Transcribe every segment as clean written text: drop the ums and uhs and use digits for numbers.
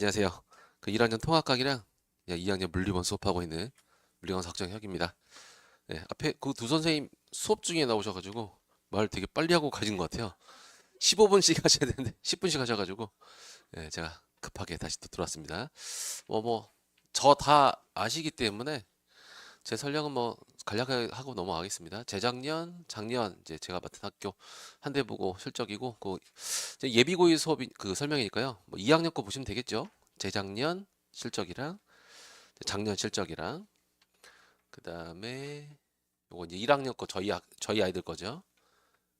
안녕하세요. 그 1학년 통합학이랑 2학년 물리원 수업하고 있는 물리원 석정혁입니다. 네, 앞에 그 두 선생님 수업 중에 나오셔가지고 말 되게 빨리 하고 가신 것 같아요. 15분씩 하셔야 되는데 10분씩 하셔가지고 네, 제가 급하게 다시 또 들어왔습니다. 저 다 아시기 때문에 제 설명은 뭐 간략하게 하고 넘어가겠습니다. 재작년, 작년 이제 제가 맡은 학교 한 대 보고 실적이고 그 이제 예비고의 수업 그 설명이니까요. 뭐 2학년 거 보시면 되겠죠. 재작년 실적이랑 작년 실적이랑 그 다음에 요거 이제 1학년 거 저희 아이들 거죠.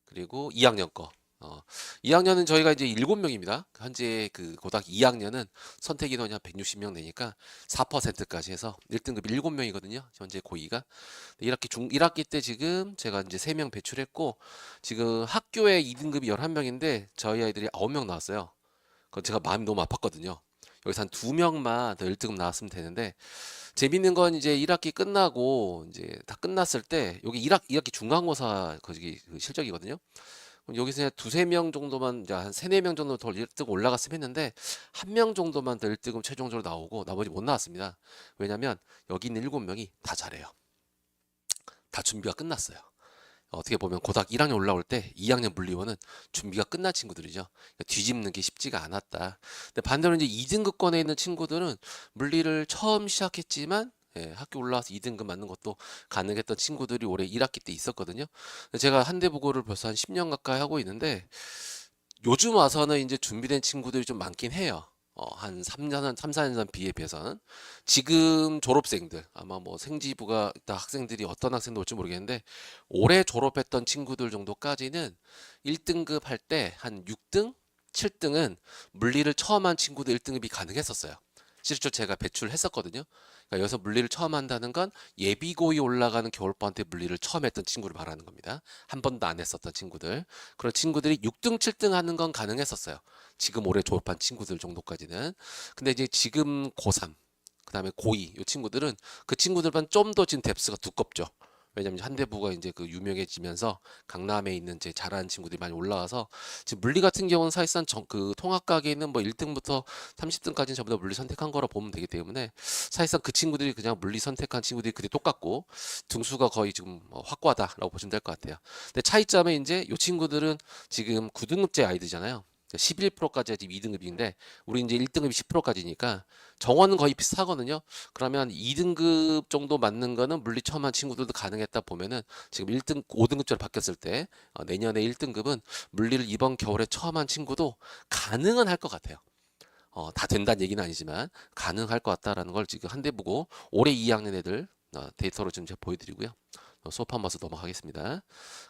그리고 2학년 거. 어, 2학년은 저희가 이제 7명입니다. 현재 그 고등 2학년은 선택 인원이 한 160명 되니까 4%까지 해서 1등급 7명이거든요. 현재 고2가. 1학기 때 지금 제가 이제 3명 배출했고 지금 학교에 2등급이 11명인데 저희 아이들이 9명 나왔어요. 그건 제가 마음이 너무 아팠거든요. 여기서 한 2명만 더 1등급 나왔으면 되는데 재밌는 건 이제 1학기 끝나고 이제 다 끝났을 때 여기 2학기 중간고사 거기 그 실적이거든요. 그럼 여기서 그냥 두세 명 정도만 이제 한 세네 명 정도 더 1등 올라갔으면 했는데 한 명 정도만 더 1등급 최종적으로 나오고 나머지 못 나왔습니다. 왜냐면 여기 있는 7명이 다 잘해요. 다 준비가 끝났어요. 어떻게 보면 고등학교 1학년 올라올 때 2학년 물리원은 준비가 끝난 친구들이죠. 그러니까 뒤집는 게 쉽지가 않았다. 근데 반대로 이제 2등급권에 있는 친구들은 물리를 처음 시작했지만 학교 올라와서 2등급 맞는 것도 가능했던 친구들이 올해 1학기 때 있었거든요. 제가 한대부고를 벌써 한 10년 가까이 하고 있는데 요즘 와서는 이제 준비된 친구들이 좀 많긴 해요. 한 3년, 3, 4년 전 비해서는. 지금 졸업생들, 아마 뭐 생지부가 있다 학생들이 어떤 학생도 올지 모르겠는데, 올해 졸업했던 친구들 정도까지는 1등급 할 때 한 6등? 7등은 물리를 처음 한 친구들 1등급이 가능했었어요. 실제로 제가 배출했었거든요. 그러니까 여기서 물리를 처음 한다는 건 예비고이 올라가는 겨울방학 때 물리를 처음 했던 친구를 말하는 겁니다. 한 번도 안 했었던 친구들. 그런 친구들이 6등, 7등 하는 건 가능했었어요. 지금 올해 졸업한 친구들 정도까지는. 근데 이제 지금 고3, 그 다음에 고2, 이 친구들은 그 친구들만 좀 더 지금 뎁스가 두껍죠. 왜냐면 한대부가 이제 그 유명해지면서 강남에 있는 제 잘하는 친구들이 많이 올라와서 지금 물리 같은 경우는 사실상 그 통합각에 있는 뭐 1등부터 30등까지는 전부 다 물리 선택한 거라 보면 되기 때문에 사실상 그 친구들이 그냥 물리 선택한 친구들이 그게 똑같고 등수가 거의 지금 확고하다라고 보시면 될 것 같아요. 근데 차이점은 이제 이 친구들은 지금 9등급제 아이들이잖아요. 11%까지 지금 2등급인데 우리 이제 1등급이 10%까지니까 정원은 거의 비슷하거든요. 그러면 2등급 정도 맞는 거는 물리 처음 한 친구들도 가능했다 보면은 지금 1등 5등급제로 바뀌었을 때 내년에 1등급은 물리를 이번 겨울에 처음 한 친구도 가능은 할 것 같아요. 다 된다는 얘기는 아니지만 가능할 것 같다라는 걸 지금 한대 보고 올해 2학년 애들 데이터로 좀 제가 보여드리고요. 수업 한번 봐서 넘어가겠습니다.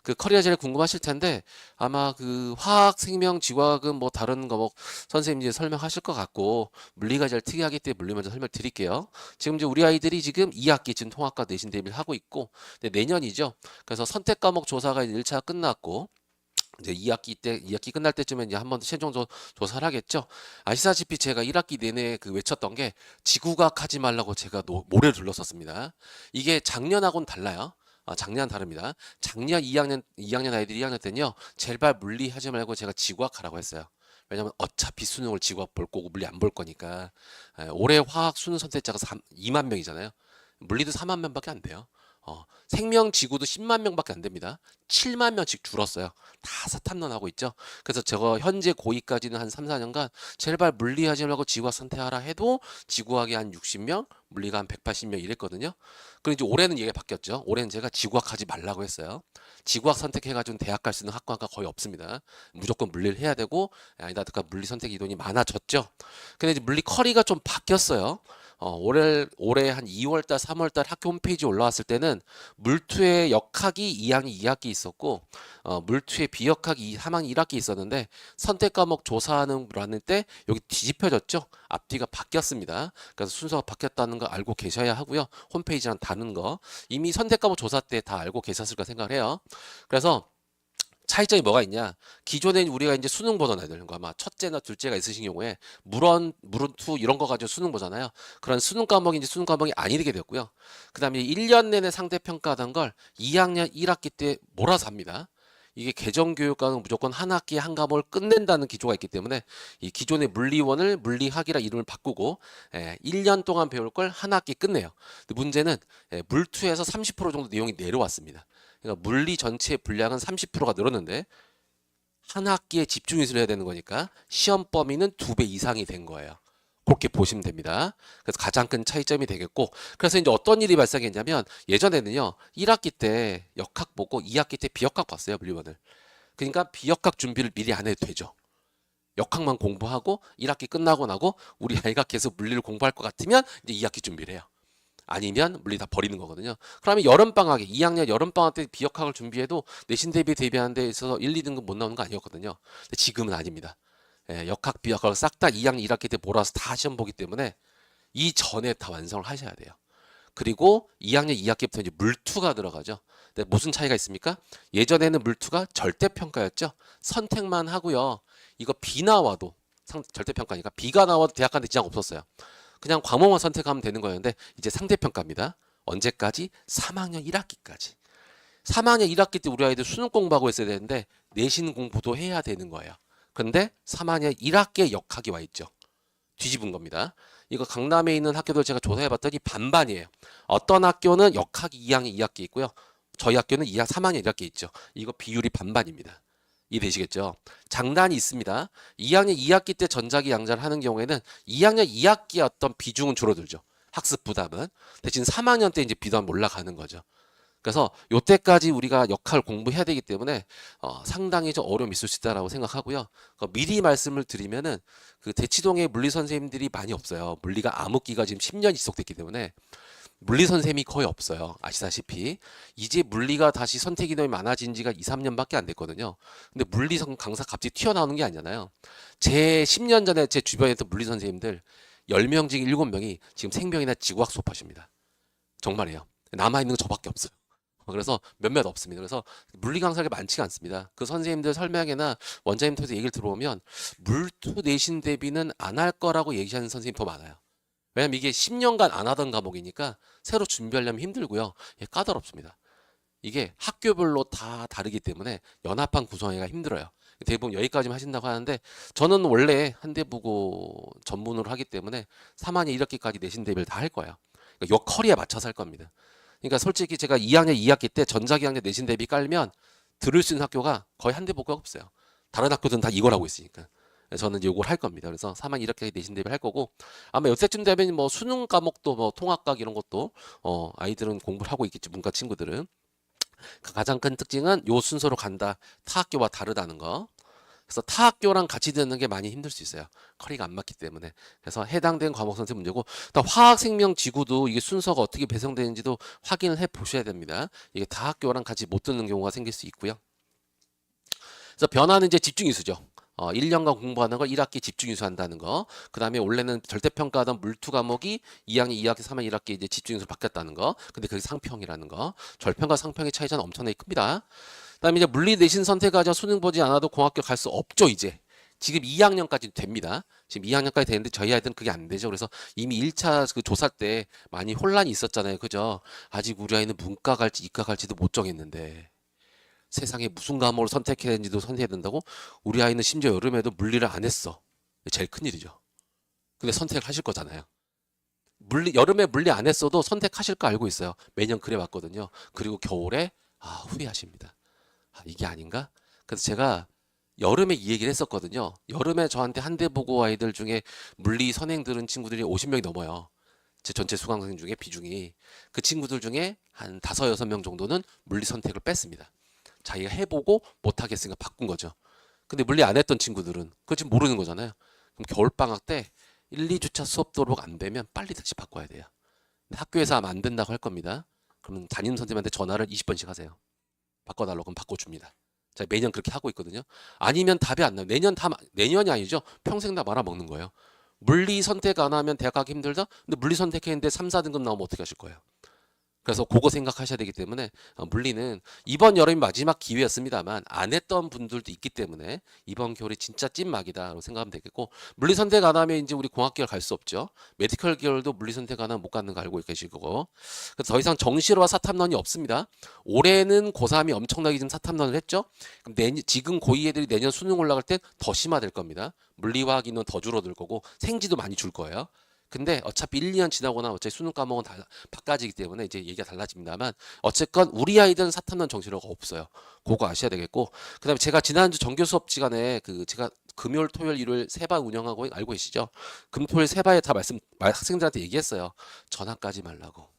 그 커리어 제일 궁금하실 텐데 아마 그 화학, 생명, 지화학은 뭐 다른 과목 선생님이 이제 설명하실 것 같고 물리가 제일 특이하기 때문에 물리 먼저 설명드릴게요. 지금 이제 우리 아이들이 지금 2학기 지금 통합과 내신 대비를 하고 있고 내년이죠. 그래서 선택 과목 조사가 1차 끝났고 이제 2학기 끝날 때쯤에 이제 한 번 더 최종 조사를 하겠죠. 아시다시피 제가 1학기 내내 그 외쳤던 게 지구과학 하지 말라고 제가 모래를 둘렀었습니다. 이게 작년하고는 달라요. 작년 다릅니다. 작년 2학년 아이들이 2학년 때는요, 제발 물리 하지 말고 제가 지구과학 하라고 했어요. 왜냐면 어차피 수능을 지구과학 볼 거고 물리 안 볼 거니까. 올해 화학 수능 선택자가 2만 명이잖아요. 물리도 4만 명밖에 안 돼요. 생명 지구도 10만 명밖에 안 됩니다. 7만 명씩 줄었어요. 다 사탐론하고 있죠. 그래서 제가 현재 고2까지는 한 3, 4년간 제발 물리하지 말고 지구학 선택하라 해도 지구학이 한 60명, 물리가 한 180명 이랬거든요. 그리고 이제 올해는 얘기가 바뀌었죠. 올해는 제가 지구학 하지 말라고 했어요. 지구학 선택해가지고 대학 갈 수 있는 학과가 거의 없습니다. 무조건 물리를 해야 되고, 아니다, 그러니까 물리 선택 이론이 많아졌죠. 근데 이제 물리 커리가 좀 바뀌었어요. 올해 한 2월달, 3월달 학교 홈페이지 올라왔을 때는 물투의 역학이 2학기, 2학기 있었고, 물투의 비역학이 3학기, 1학기 있었는데, 선택 과목 조사하는 때 여기 뒤집혀졌죠? 앞뒤가 바뀌었습니다. 그래서 순서가 바뀌었다는 거 알고 계셔야 하고요. 홈페이지랑 다른 거. 이미 선택 과목 조사 때 다 알고 계셨을 까 생각을 해요. 그래서 차이점이 뭐가 있냐? 기존에 우리가 이제 수능 보던 애들, 그러니까 아마 첫째나 둘째가 있으신 경우에 물원2 이런 거 가지고 수능 보잖아요. 그런 수능 과목이 이제 수능 과목이 아니게 되었고요. 그 다음에 1년 내내 상대 평가하던 걸 2학년 1학기 때 몰아서 합니다. 이게 개정교육과는 무조건 한 학기에 한 과목을 끝낸다는 기조가 있기 때문에 이 기존의 물리원을 물리학이라 이름을 바꾸고 1년 동안 배울 걸 한 학기 끝내요. 근데 문제는 물투에서 30% 정도 내용이 내려왔습니다. 그러니까 물리 전체의 분량은 30%가 늘었는데 한 학기에 집중위주로 해야 되는 거니까 시험 범위는 2배 이상이 된 거예요. 그렇게 보시면 됩니다. 그래서 가장 큰 차이점이 되겠고, 그래서 이제 어떤 일이 발생했냐면 예전에는요 1학기 때 역학 보고 2학기 때 비역학 봤어요, 물리원을. 그러니까 비역학 준비를 미리 안 해도 되죠. 역학만 공부하고 1학기 끝나고 나고 우리 아이가 계속 물리를 공부할 것 같으면 이제 2학기 준비를 해요. 아니면 물리 다 버리는 거거든요. 그러면 여름방학에 2학년 여름방학 때 비역학을 준비해도 내신 대비 대비하는 데 있어서 1, 2등급 못 나오는 거 아니었거든요. 근데 지금은 아닙니다. 역학 비역학을 싹 다 2학년 1학기 때 몰아서 다 시험 보기 때문에 이 전에 다 완성을 하셔야 돼요. 그리고 2학년 2학기부터 이제 물투가 들어가죠. 근데 무슨 차이가 있습니까? 예전에는 물투가 절대평가였죠. 선택만 하고요. 이거 B 나와도 절대평가니까 B가 나와도 대학 가는 데 지장 없었어요. 그냥 과목만 선택하면 되는 거였는데 이제 상대평가입니다. 언제까지? 3학년 1학기까지. 3학년 1학기 때 우리 아이들 수능 공부하고 있어야 되는데 내신 공부도 해야 되는 거예요. 그런데 3학년 1학기에 역학이 와 있죠. 뒤집은 겁니다. 이거 강남에 있는 학교들 제가 조사해 봤더니 반반이에요. 어떤 학교는 역학이 2학년 2학기 있고요. 저희 학교는 3학년 1학기 있죠. 이거 비율이 반반입니다. 이해되시겠죠? 장단이 있습니다. 2학년 2학기 때 전자기 양자를 하는 경우에는 2학년 2학기의 어떤 비중은 줄어들죠. 학습 부담은. 대신 3학년 때 이제 비담 올라가는 거죠. 그래서 요때까지 우리가 역할 공부해야 되기 때문에 상당히 좀 어려움이 있을 수 있다라고 생각하고요. 미리 말씀을 드리면은 그 대치동에 물리 선생님들이 많이 없어요. 물리가 암흑기가 지금 10년이 지속됐기 때문에 물리 선생님이 거의 없어요. 아시다시피 이제 물리가 다시 선택 인원이 많아진 지가 2, 3년밖에 안 됐거든요. 근데 물리 강사 갑자기 튀어나오는 게 아니잖아요. 제 10년 전에 제 주변에 있던 물리 선생님들 10명 중에 7명이 지금 생명이나 지구학 수업하십니다. 정말이에요. 남아있는 건 저밖에 없어요. 그래서 몇몇 없습니다. 그래서 물리 강사가 많지가 않습니다. 그 선생님들 설명회나 원장님 통해서 얘기를 들어보면 물투 내신 대비는 안 할 거라고 얘기하는 선생님 더 많아요. 왜냐면 이게 10년간 안 하던 과목이니까 새로 준비하려면 힘들고요. 까다롭습니다. 이게 학교별로 다 다르기 때문에 연합반 구성하기가 힘들어요. 대부분 여기까지만 하신다고 하는데 저는 원래 한대부고 전문으로 하기 때문에 3학년 1학기까지 내신 대비를 다 할 거예요. 그러니까 요 커리에 맞춰서 할 겁니다. 그러니까 솔직히 제가 2학년 2학기 때 전자기학년 내신 대비 깔면 들을 수 있는 학교가 거의 한대부고가 없어요. 다른 학교들은 다 이걸 하고 있으니까. 저는 이걸 할 겁니다. 그래서 3학년 1학기 내신 대비 할 거고 아마 요때쯤 되면 뭐 수능 과목도 뭐 통합각 이런 것도 아이들은 공부를 하고 있겠지. 문과 친구들은. 가장 큰 특징은 요 순서로 간다. 타 학교와 다르다는 거. 그래서 타 학교랑 같이 듣는 게 많이 힘들 수 있어요. 커리가 안 맞기 때문에. 그래서 해당된 과목 선생 문제고, 또 화학, 생명, 지구도 이게 순서가 어떻게 배성되는지도 확인을 해 보셔야 됩니다. 이게 타 학교랑 같이 못 듣는 경우가 생길 수 있고요. 그래서 변화는 이제 집중이수죠. 1년간 공부하는 걸 1학기 집중이수 한다는 거. 그 다음에 원래는 절대평가하던 물투 과목이 2학년, 2학기, 3학년 1학기 이제 집중이수로 바뀌었다는 거. 근데 그게 상평이라는 거. 절평과 상평의 차이는 엄청나게 큽니다. 그다음에 이제 물리 내신 선택하자 수능 보지 않아도 공학교 갈 수 없죠, 이제. 지금 2학년까지 됩니다. 지금 2학년까지 되는데 저희 아이들은 그게 안 되죠. 그래서 이미 1차 그 조사 때 많이 혼란이 있었잖아요. 그죠? 아직 우리 아이는 문과 갈지 이과 갈지도 못 정했는데 세상에 무슨 과목을 선택해야 되는지도 선택해야 된다고? 우리 아이는 심지어 여름에도 물리를 안 했어. 제일 큰일이죠. 근데 선택을 하실 거잖아요. 여름에 물리 안 했어도 선택하실 거 알고 있어요. 매년 그래 왔거든요. 그리고 겨울에 후회하십니다. 이게 아닌가? 그래서 제가 여름에 이 얘기를 했었거든요. 여름에 저한테 한대보고 아이들 중에 물리 선행 들은 친구들이 50명이 넘어요. 제 전체 수강생 중에 비중이. 그 친구들 중에 한 5, 6명 정도는 물리 선택을 뺐습니다. 자기가 해보고 못하겠으니까 바꾼 거죠. 근데 물리 안 했던 친구들은 그거 지금 모르는 거잖아요. 그럼 겨울방학 때 1, 2주차 수업 도록 안 되면 빨리 다시 바꿔야 돼요. 학교에서 하면 안 된다고 할 겁니다. 그러면 담임 선생님한테 전화를 20번씩 하세요. 바꿔달라고 하면 바꿔줍니다. 제가 매년 그렇게 하고 있거든요. 아니면 답이 안 나요. 내년이 아니죠. 평생 다 말아먹는 거예요. 물리 선택 안 하면 대학 가기 힘들다? 근데 물리 선택했는데 3, 4등급 나오면 어떻게 하실 거예요? 그래서 그거 생각하셔야 되기 때문에 물리는 이번 여름이 마지막 기회였습니다만 안 했던 분들도 있기 때문에 이번 겨울이 진짜 찐막이다라고 생각하면 되겠고, 물리 선택 안 하면 이제 우리 공학계열 갈 수 없죠. 메디컬 계열도 물리 선택 안 하면 못 가는 거 알고 계시고, 그래서 더 이상 정시로와 사탐론이 없습니다. 올해는 고3이 엄청나게 지금 사탐론을 했죠. 그럼 지금 고2 애들이 내년 수능 올라갈 땐 더 심화될 겁니다. 물리화학이는 더 줄어들 거고 생지도 많이 줄 거예요. 근데 어차피 1, 2년 지나고 나면 어차피 수능 과목은 다 바꿔지기 때문에 이제 얘기가 달라집니다만, 어쨌건 우리 아이들은 사탐론 정시료가 없어요. 그거 아셔야 되겠고, 그다음에 제가 지난주 정규 수업 시간에 제가 금요일, 토요일, 일요일 세 반 운영하고 알고 계시죠? 금, 토, 일 세 반에 다 학생들한테 얘기했어요. 전학 가지 말라고.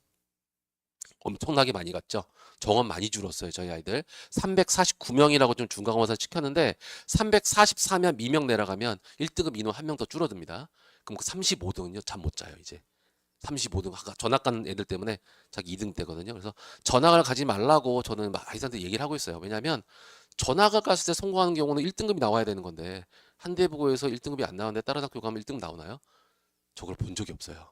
엄청나게 많이 갔죠. 정원 많이 줄었어요. 저희 아이들 349명이라고 좀 중간고사 시켰는데 344면 미명 내려가면 1등급 인원 한 명 더 줄어듭니다. 그럼 그 35등은요 잠 못 자요. 이제 35등 전학 가는 애들 때문에 자기 2등 되거든요. 그래서 전학을 가지 말라고 저는 아이들한테 얘기를 하고 있어요. 왜냐하면 전학을 갔을 때 성공하는 경우는 1등급이 나와야 되는 건데, 한대부고에서 1등급이 안 나오는데 다른 학교 가면 1등 나오나요? 저걸 본 적이 없어요.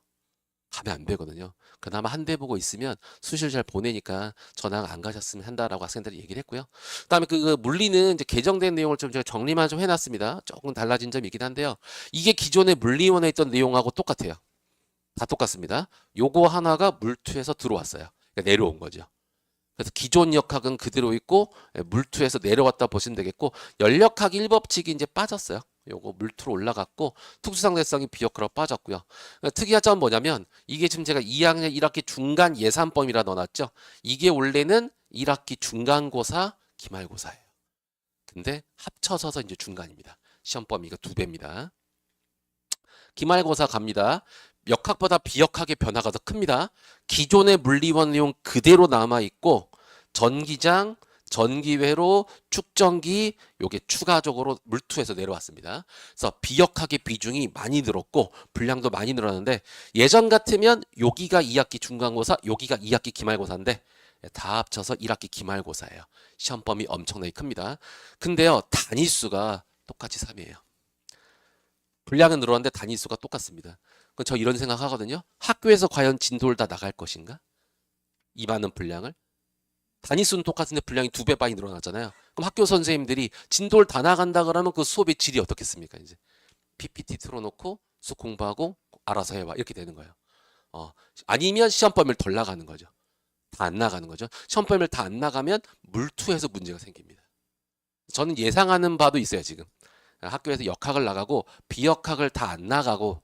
가면 안 되거든요. 그나마 한 대 보고 있으면 수시를 잘 보내니까 전학 안 가셨으면 한다라고 학생들이 얘기를 했고요. 그다음에 그 물리는 이제 개정된 내용을 좀 제가 정리만 좀 해놨습니다. 조금 달라진 점이 있긴 한데요. 이게 기존에 물리원에 있던 내용하고 똑같아요. 다 똑같습니다. 요거 하나가 물투에서 들어왔어요. 그러니까 내려온 거죠. 그래서 기존 역학은 그대로 있고 물투에서 내려왔다 보시면 되겠고, 연력학 1법칙이 이제 빠졌어요. 요거 물투로 올라갔고 특수상대성이 비역학으로 빠졌고요. 특이한 점은 뭐냐면 이게 지금 제가 2학년 1학기 중간 예산범위라 넣어놨죠. 이게 원래는 1학기 중간고사 기말고사예요. 근데 합쳐져서 이제 중간입니다. 시험 범위가 2배입니다. 기말고사 갑니다. 역학보다 비역학의 변화가 더 큽니다. 기존의 물리원 내용 그대로 남아있고 전기장, 전기회로, 축전기 요게 추가적으로 물투에서 내려왔습니다. 그래서 비역학의 비중이 많이 늘었고 분량도 많이 늘었는데, 예전 같으면 여기가 2학기 중간고사, 여기가 2학기 기말고사인데 다 합쳐서 1학기 기말고사예요. 시험 범위 엄청나게 큽니다. 근데요 단위수가 똑같이 3이에요. 분량은 늘었는데 단위수가 똑같습니다. 저 이런 생각 하거든요. 학교에서 과연 진도를 다 나갈 것인가? 이 많은 분량을. 단위수는 똑같은데 분량이 2배 많이 늘어났잖아요. 그럼 학교 선생님들이 진도를 다 나간다 그러면 그 수업의 질이 어떻겠습니까? 이제 PPT 틀어놓고 수 공부하고 알아서 해봐 이렇게 되는 거예요. 아니면 시험 범위를 덜 나가는 거죠. 다 안 나가는 거죠. 시험 범위를 다 안 나가면 물투에서 문제가 생깁니다. 저는 예상하는 바도 있어요. 지금 학교에서 역학을 나가고 비역학을 다 안 나가고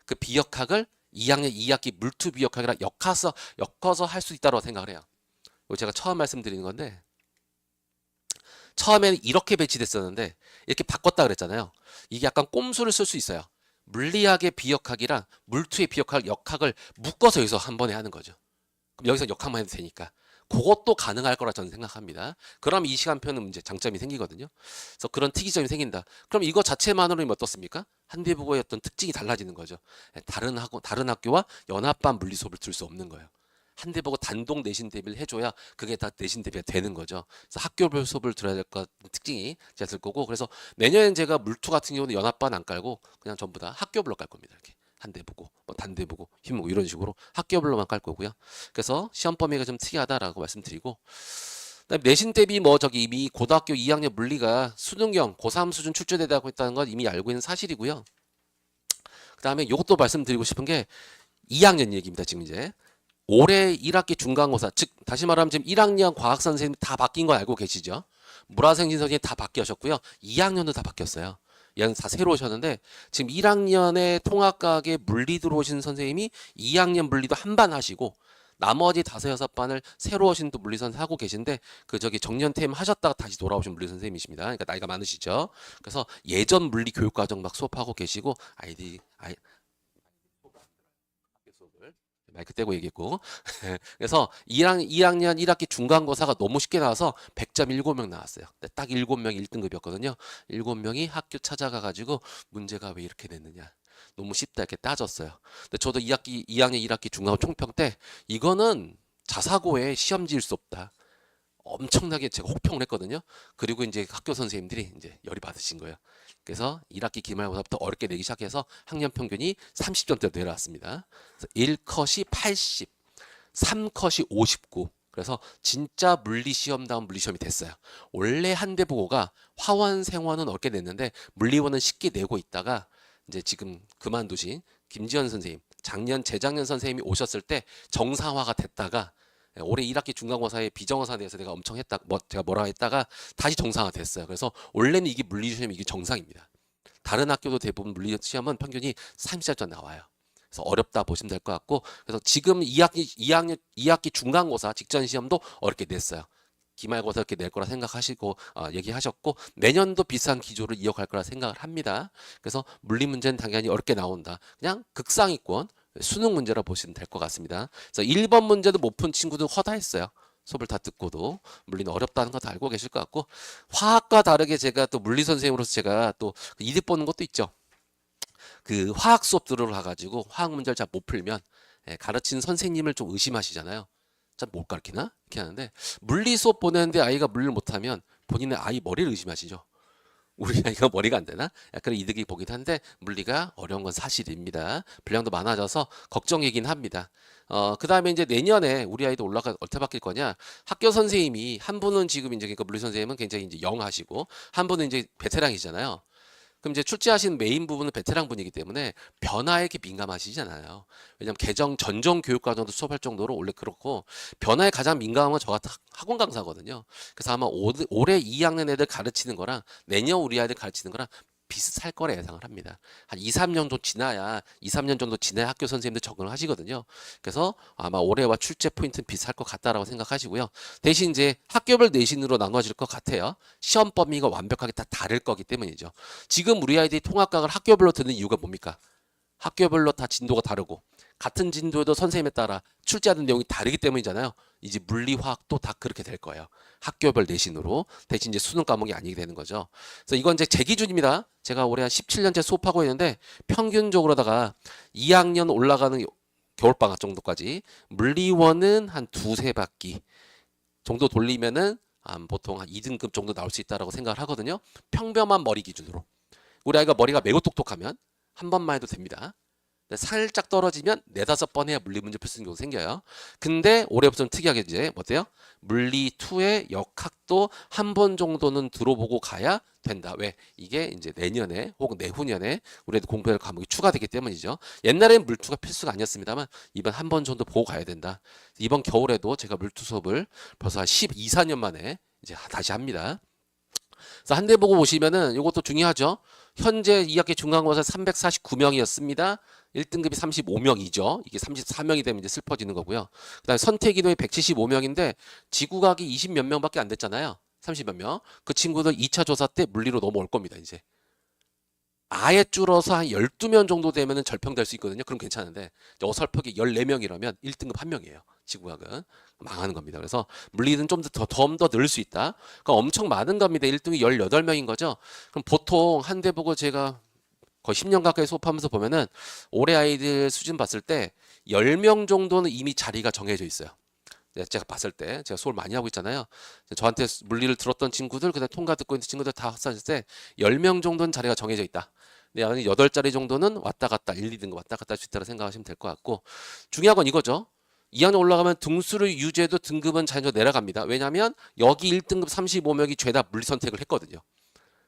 그 비역학을 2학년 2학기 물투 비역학이라 엮어서 할 수 있다고 생각을 해요. 제가 처음 말씀드리는 건데, 처음에는 이렇게 배치됐었는데 이렇게 바꿨다 그랬잖아요. 이게 약간 꼼수를 쓸 수 있어요. 물리학의 비역학이랑 물투의 비역학, 역학을 묶어서 여기서 한 번에 하는 거죠. 그럼 여기서 역학만 해도 되니까 그것도 가능할 거라 저는 생각합니다. 그럼 이 시간표는 이제 장점이 생기거든요. 그래서 그런 특이점이 생긴다. 그럼 이거 자체만으로는 어떻습니까? 한대부고의 어떤 특징이 달라지는 거죠. 다른 학교와 연합반 물리 수업을 들 수 없는 거예요. 한대보고 단독 내신 대비를 해줘야 그게 다 내신 대비가 되는 거죠. 그래서 학교별 수업을 들어야 될 것 같은 특징이 제가 들 거고, 그래서 내년엔 제가 물투 같은 경우는 연합반 안 깔고 그냥 전부 다 학교별로 깔 겁니다. 이렇게 한대 보고 단대 보고 힘 보고 이런 식으로 학교별로만 깔 거고요. 그래서 시험 범위가 좀 특이하다라고 말씀드리고, 그다음에 내신 대비 저기 이미 고등학교 2학년 물리가 수능형 고3 수준 출제되고 있다는 건 이미 알고 있는 사실이고요. 그다음에 이것도 말씀드리고 싶은 게 2학년 얘기입니다. 지금 이제 올해 1학기 중간고사, 즉 다시 말하면 지금 1학년 과학 선생님 다 바뀐 거 알고 계시죠? 물화생진 선생님 다 바뀌셨고요. 2학년도 다 바뀌었어요. 얘는 다 새로 오셨는데 지금 1학년에 통합과학에 물리 들어오신 선생님이 2학년 물리도 한 반 하시고 나머지 5, 6반을 새로 오신 또 물리 선생님 하고 계신데, 저기 정년퇴임 하셨다가 다시 돌아오신 물리 선생님이십니다. 그러니까 나이가 많으시죠. 그래서 예전 물리 교육과정 막 수업하고 계시고 수업을 마이크 떼고 얘기했고 그래서 2학년 1학기 중간고사가 너무 쉽게 나와서 100점 7명 나왔어요. 딱 7명이 1등급이었거든요. 7명이 학교 찾아가 가지고 문제가 왜 이렇게 됐느냐, 너무 쉽다 이렇게 따졌어요. 근데 저도 2학년 1학기 중간고사 총평 때 이거는 자사고에 시험 지을 수 없다, 엄청나게 제가 혹평을 했거든요. 그리고 이제 학교 선생님들이 이제 열이 받으신 거예요. 그래서 1학기 기말고사부터 어렵게 내기 시작해서 학년 평균이 30점대로 내려왔습니다. 그래서 1컷이 80. 3컷이 59. 그래서 진짜 물리시험다운 물리시험이 됐어요. 원래 한대보고가 화원, 생원은 어렵게 냈는데 물리원은 쉽게 내고 있다가 이제 지금 그만두신 김지현 선생님, 재작년 선생님이 오셨을 때 정상화가 됐다가 올해 1학기 중간고사에 비정상에 대해서 내가 엄청 제가 뭐라 했다가 다시 정상화 됐어요. 그래서 원래는 이게 물리시험 이게 정상입니다. 다른 학교도 대부분 물리시험은 평균이 30점 나와요. 그래서 어렵다 보시면 될 것 같고, 그래서 지금 2학기 중간고사 직전 시험도 어렵게 냈어요. 기말고사 이렇게 낼 거라 생각하시고 얘기하셨고, 내년도 비슷한 기조를 이어갈 거라 생각을 합니다. 그래서 물리 문제는 당연히 어렵게 나온다. 그냥 극상위권 수능 문제라 보시면 될 것 같습니다. 그래서 1번 문제도 못 푼 친구들 허다했어요. 수업을 다 듣고도 물리는 어렵다는 거 다 알고 계실 것 같고, 화학과 다르게 제가 또 물리 선생님으로서 제가 또 이득 보는 것도 있죠. 그 화학 수업 들어가가지고 화학 문제를 잘 못 풀면 가르치는 선생님을 좀 의심하시잖아요. 참 못 가르치나? 이렇게 하는데 물리 수업 보내는데 아이가 물리를 못하면 본인의 아이 머리를 의심하시죠. 우리 아이가 머리가 안 되나? 약간 이득이 보긴 한데 물리가 어려운 건 사실입니다. 분량도 많아져서 걱정이긴 합니다. 그 다음에 이제 내년에 우리 아이도 어떻게 바뀔 거냐? 학교 선생님이 한 분은 지금 이제 그러니까 물리 선생님은 굉장히 이제 영하시고 한 분은 이제 베테랑이잖아요. 그럼 이제 출제하시는 메인 부분은 베테랑 분이기 때문에 변화에 이렇게 민감하시잖아요. 왜냐하면 전정 교육 과정도 수업할 정도로 원래 그렇고 변화에 가장 민감한 건 저 같은 학원 강사거든요. 그래서 아마 올해 2학년 애들 가르치는 거랑 내년 우리 아이들 가르치는 거랑 비슷할 거라 예상을 합니다. 한 2, 3년 정도 지나야 2, 3년 정도 지나야 학교 선생님들 적응을 하시거든요. 그래서 아마 올해와 출제 포인트는 비슷할 것 같다라고 생각하시고요. 대신 이제 학교별 내신으로 나눠질 것 같아요. 시험 범위가 완벽하게 다 다를 거기 때문이죠. 지금 우리 아이들이 통합각을 학교별로 듣는 이유가 뭡니까? 학교별로 다 진도가 다르고 같은 진도에도 선생님에 따라 출제하는 내용이 다르기 때문이잖아요. 이제 물리, 화학도 다 그렇게 될 거예요. 학교별 내신으로. 대신 이제 수능 과목이 아니게 되는 거죠. 그래서 이건 이제 제 기준입니다. 제가 올해 한 17년째 수업하고 있는데 평균적으로다가 2학년 올라가는 겨울방학 정도까지 물리원은 한 두세 바퀴 정도 돌리면은 보통 한 2등급 정도 나올 수 있다고 생각을 하거든요. 평범한 머리 기준으로. 우리 아이가 머리가 매우 똑똑하면 한 번만 해도 됩니다. 살짝 떨어지면 4-5번 해야 물리 문제 풀 수 있는 경우 생겨요. 근데 올해부터는 특이하게 이제 어때요? 물리 2의 역학도 한 번 정도는 들어보고 가야 된다. 왜? 이게 이제 내년에 혹은 내후년에 우리도 공부할 과목이 추가되기 때문이죠. 옛날에는 물투가 필수가 아니었습니다만 이번 한 번 정도 보고 가야 된다. 이번 겨울에도 제가 물투 수업을 벌써 한 12, 14년 만에 이제 다시 합니다. 그래서 한 대 보고 오시면은 이것도 중요하죠. 현재 2학기 중간고사 349명이었습니다. 1등급이 35명이죠. 이게 34명이 되면 이제 슬퍼지는 거고요. 그다음에 선택 인원이 175명인데 지구과학이 20 몇 명밖에 안 됐잖아요. 30 몇 명. 그 친구들 2차 조사 때 물리로 넘어올 겁니다, 이제. 아예 줄어서 한 12명 정도 되면은 절평될 수 있거든요. 그럼 괜찮은데 어설프게 14명이라면 1등급 1명이에요. 지구학은 망하는 겁니다. 그래서 물리는 좀 더 늘 수 있다. 그러니까 엄청 많은 겁니다. 1등이 18명인 거죠. 그럼 보통 한 대 보고 제가 거의 10년 가까이 수업하면서 보면은 올해 아이들 수준 봤을 때 10명 정도는 이미 자리가 정해져 있어요. 제가 봤을 때 제가 수업을 많이 하고 있잖아요. 저한테 물리를 들었던 친구들 그다음에 통과 듣고 있는 친구들 다 합산했을 때 10명 정도는 자리가 정해져 있다. 네, 8자리 정도는 왔다 갔다 1, 2등급 왔다 갔다 할 수 있다고 생각하시면 될 것 같고 중요한 건 이거죠. 2학년 올라가면 등수를 유지해도 등급은 자연적으로 내려갑니다. 왜냐하면 여기 1등급 35명이 죄다 물리 선택을 했거든요.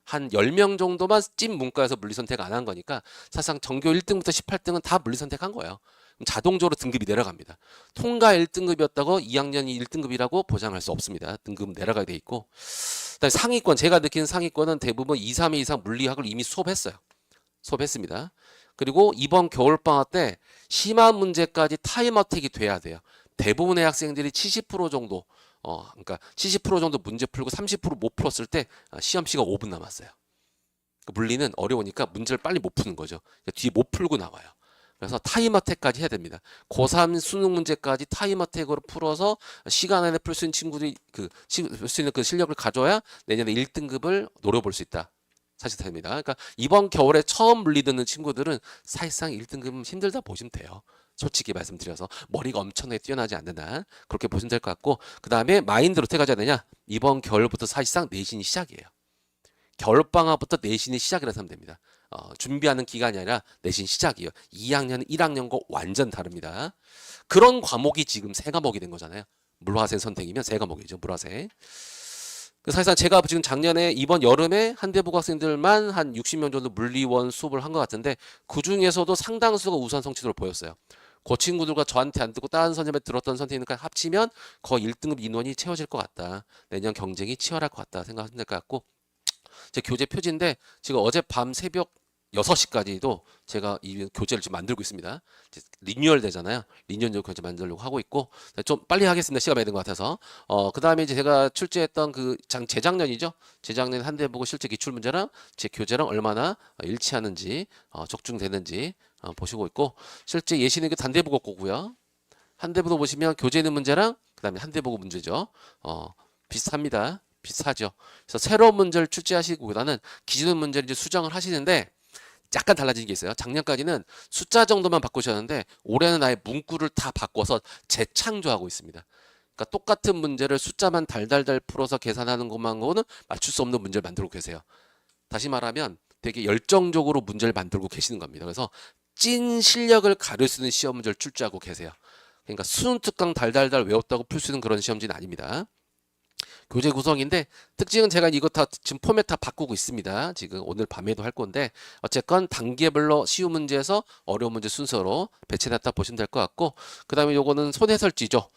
한 10명 정도만 찐 문과에서 물리 선택 안 한 거니까 사실상 전교 1등부터 18등은 다 물리 선택한 거예요. 그럼 자동적으로 등급이 내려갑니다. 통과 1등급이었다고 2학년이 1등급이라고 보장할 수 없습니다. 등급은 내려가게 돼 있고 그다음에 상위권 제가 느끼는 상위권은 대부분 2, 3회 이상 물리학을 이미 수업했어요. 수업했습니다. 그리고 이번 겨울방학 때 심한 문제까지 타임어택이 돼야 돼요. 대부분의 학생들이 70% 정도 그러니까 70% 정도 문제 풀고 30%못 풀었을 때 시험 시간 5분 남았어요. 물리는 어려우니까 문제를 빨리 못 푸는 거죠. 뒤에 못 풀고 나와요. 그래서 타임어택까지 해야 됩니다. 고3 수능 문제까지 타임어택으로 풀어서 시간 안에 풀 수 있는 친구들이 풀 수 있는 그 실력을 가져야 내년에 1등급을 노려볼 수 있다. 사실입니다. 그러니까 이번 겨울에 처음 물리 듣는 친구들은 사실상 1등급은 힘들다 보시면 돼요. 솔직히 말씀드려서 머리가 엄청나게 뛰어나지 않는다. 그렇게 보시면 될 것 같고 그 다음에 마인드로 어떻게 가져야 되냐. 이번 겨울부터 사실상 내신이 시작이에요. 겨울방학부터 내신이 시작이라서 하면 됩니다. 준비하는 기간이 아니라 내신 시작이에요. 2학년은 1학년과 완전 다릅니다. 그런 과목이 지금 세 과목이 된 거잖아요. 물화생 선택이면 세 과목이죠. 물화생. 사실상 제가 지금 작년에 이번 여름에 한대부 학생들만 한 60명 정도 물리원 수업을 한 것 같은데 그 중에서도 상당수가 우수한 성취도를 보였어요. 그 친구들과 저한테 안 듣고 다른 선생님한테 들었던 선생님과 합치면 거의 1등급 인원이 채워질 것 같다. 내년 경쟁이 치열할 것 같다 생각하면 될 것 같고 제 교재 표지인데 지금 어젯밤 새벽 6시까지도 제가 이 교재를 지금 만들고 있습니다. 리뉴얼 되잖아요. 리뉴얼 교재 만들려고 하고 있고 좀 빨리 하겠습니다. 시간 많이 든 것 같아서. 그 다음에 이제 제가 출제했던 그 재작년이죠. 재작년 한대보고 실제 기출 문제랑 제 교재랑 얼마나 일치하는지 적중되는지 보시고 있고 실제 예시는 그 단대보고 거고요. 한대보고 보시면 교재 있는 문제랑 그 다음에 한대보고 문제죠. 비슷합니다. 비슷하죠. 그래서 새로운 문제를 출제하시기보다는 기존 문제를 이제 수정을 하시는데 약간 달라진 게 있어요. 작년까지는 숫자 정도만 바꾸셨는데 올해는 아예 문구를 다 바꿔서 재창조하고 있습니다. 그러니까 똑같은 문제를 숫자만 달달달 풀어서 계산하는 것만으로는 맞출 수 없는 문제를 만들고 계세요. 다시 말하면 되게 열정적으로 문제를 만들고 계시는 겁니다. 그래서 찐 실력을 가릴 수 있는 시험 문제를 출제하고 계세요. 그러니까 수능 특강 달달달 외웠다고 풀 수 있는 그런 시험지는 아닙니다. 교재 구성인데 특징은 제가 이거 다 지금 포맷 다 바꾸고 있습니다. 지금 오늘 밤에도 할 건데 어쨌건 단계별로 쉬운 문제에서 어려운 문제 순서로 배치해놨다 보시면 될 것 같고 그 다음에 요거는 손해설지죠.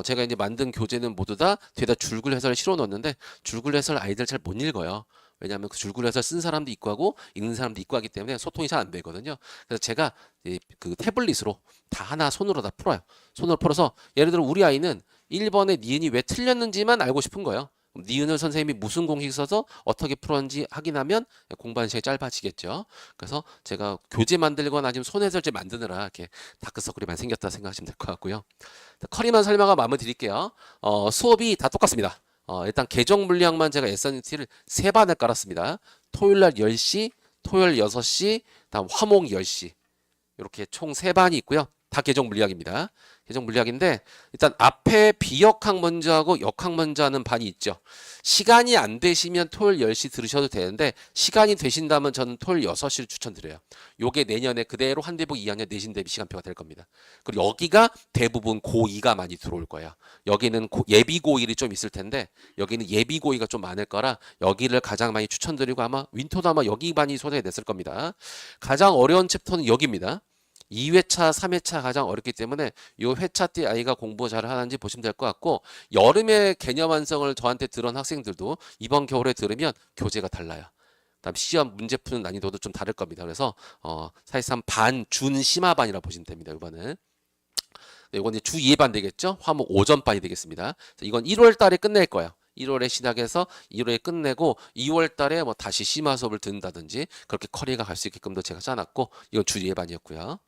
제가 이제 만든 교재는 모두 다 뒤에다 줄글 해설을 실어 놓았는데 줄글 해설 아이들 잘 못 읽어요. 왜냐하면 그 줄글 해설 쓴 사람도 있고 하고 읽는 사람도 있고 하기 때문에 소통이 잘 안 되거든요. 그래서 제가 그 태블릿으로 다 하나 손으로 다 풀어요. 손으로 풀어서 예를 들어 우리 아이는 1번의 니은이 왜 틀렸는지만 알고 싶은 거예요. 니은을 선생님이 무슨 공식 써서 어떻게 풀었는지 확인하면 공부하는 시간이 짧아지겠죠. 그래서 제가 교재 만들거나 아니면 손해설제 만드느라 이렇게 다크서클이 많이 생겼다 생각하시면 될 것 같고요. 커리만 설명하고 마무리 드릴게요. 수업이 다 똑같습니다. 일단 계정 물리학만 제가 SNT를 3반을 깔았습니다. 토요일날 10시, 토요일 6시, 다음 화목 10시 이렇게 총 3반이 있고요. 다 계정 물리학입니다. 계정 물리학인데 일단 앞에 비역학 먼저 하고 역학 먼저 하는 반이 있죠. 시간이 안 되시면 토요일 10시 들으셔도 되는데 시간이 되신다면 저는 토요일 6시를 추천드려요. 요게 내년에 그대로 한대복 2학년 내신 대비 시간표가 될 겁니다. 그리고 여기가 대부분 고2가 많이 들어올 거예요. 여기는 예비 고1이 좀 있을 텐데 여기는 예비 고2가 좀 많을 거라 여기를 가장 많이 추천드리고 아마 윈터도 아마 여기 반이 소개됐을 겁니다. 가장 어려운 챕터는 여기입니다. 2회차, 3회차 가장 어렵기 때문에 이 회차 때 아이가 공부 잘 하는지 보시면 될 것 같고 여름에 개념 완성을 저한테 들은 학생들도 이번 겨울에 들으면 교재가 달라요. 그다음 시험 문제 푸는 난이도도 좀 다를 겁니다. 그래서 사실상 반, 준, 심화반이라 보시면 됩니다. 이번은. 네, 이건 이제 주 2반 되겠죠? 화목 오전반이 되겠습니다. 이건 1월 달에 끝낼 거예요. 1월에 시작해서 1월에 끝내고 2월 달에 뭐 다시 심화 수업을 듣는다든지 그렇게 커리가 갈 수 있게끔도 제가 짜놨고 이건 주 2반이었고요.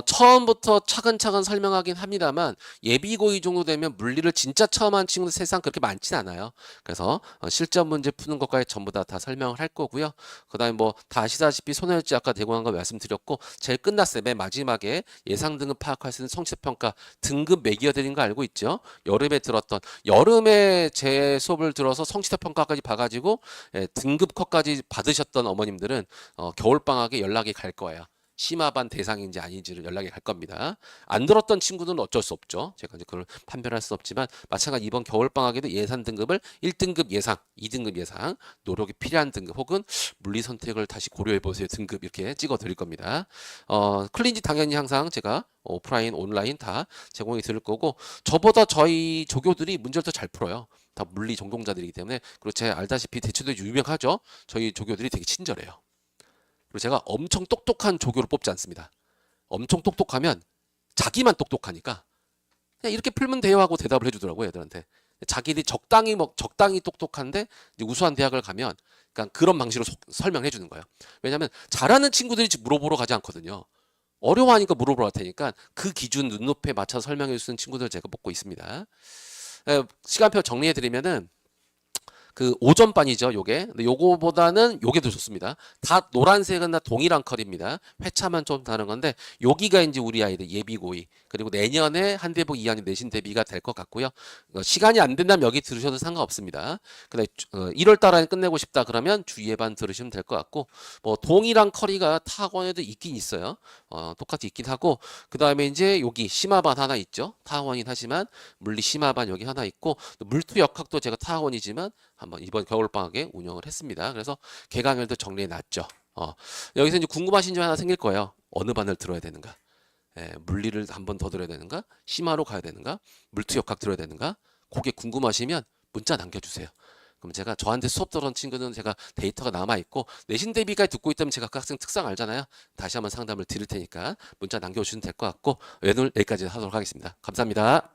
처음부터 차근차근 설명하긴 합니다만 예비고의 정도 되면 물리를 진짜 처음 한 친구들 세상 그렇게 많진 않아요. 그래서 실전 문제 푸는 것까지 전부 다 설명을 할 거고요. 그 다음에 뭐 다 아시다시피 손해율제 아까 대공한 거 말씀드렸고 제일 끝났어요. 맨 마지막에 예상 등급 파악할 수 있는 성취평가 등급 매겨 드린 거 알고 있죠? 여름에 제 수업을 들어서 성취평가까지 봐가지고 등급 컷까지 받으셨던 어머님들은 겨울방학에 연락이 갈 거예요. 심화반 대상인지 아닌지를 연락이 갈 겁니다. 안 들었던 친구들은 어쩔 수 없죠. 제가 이제 그걸 판별할 수 없지만 마찬가지 이번 겨울방학에도 예산 등급을 1등급 예상, 2등급 예상, 노력이 필요한 등급 혹은 물리 선택을 다시 고려해 보세요 등급 이렇게 찍어 드릴 겁니다. 클린지 당연히 항상 제가 오프라인, 온라인 다 제공이 드릴 거고 저보다 저희 조교들이 문제를 더 잘 풀어요. 다 물리 전공자들이기 때문에 그리고 제가 알다시피 대체도 유명하죠. 저희 조교들이 되게 친절해요. 그리고 제가 엄청 똑똑한 조교를 뽑지 않습니다. 엄청 똑똑하면 자기만 똑똑하니까 그냥 이렇게 풀면 돼요 하고 대답을 해주더라고요 애들한테. 자기들이 적당히 똑똑한데 이제 우수한 대학을 가면 그러니까 그런 방식으로 설명해 주는 거예요. 왜냐하면 잘하는 친구들이 물어보러 가지 않거든요. 어려워하니까 물어보러 갈 테니까 그 기준 눈높이에 맞춰서 설명해 주는 친구들 제가 뽑고 있습니다. 시간표 정리해 드리면은 그 오전반이죠, 요게. 근데 요거보다는 요게 더 좋습니다. 다 노란색은 다 동일한 컬입니다. 회차만 좀 다른 건데 여기가 이제 우리 아이들 예비 고이 그리고 내년에 한대복 2학년 내신 대비가 될 것 같고요. 시간이 안 된다면 여기 들으셔도 상관없습니다. 근데 1월 달 안에 끝내고 싶다 그러면 주의의 반 들으시면 될 것 같고 뭐 동일한 컬이가 타 학원에도 있긴 있어요. 똑같이 있긴 하고 그 다음에 이제 여기 심화반 하나 있죠. 타 학원이긴 하지만 물리 심화반 여기 하나 있고 또 물투 역학도 제가 타 학원이지만 한번 이번 겨울방학에 운영을 했습니다. 그래서 개강일도 정리해 놨죠. 여기서 이제 궁금하신 점 하나 생길 거예요. 어느 반을 들어야 되는가? 물리를 한 번 더 들어야 되는가? 심화로 가야 되는가? 물투 역학 들어야 되는가? 그게 궁금하시면 문자 남겨주세요. 그럼 제가 저한테 수업 들은 친구는 제가 데이터가 남아있고 내신 대비까지 듣고 있다면 제가 그 학생 특성 알잖아요. 다시 한번 상담을 드릴 테니까 문자 남겨주시면 될 것 같고 오늘 여기까지 하도록 하겠습니다. 감사합니다.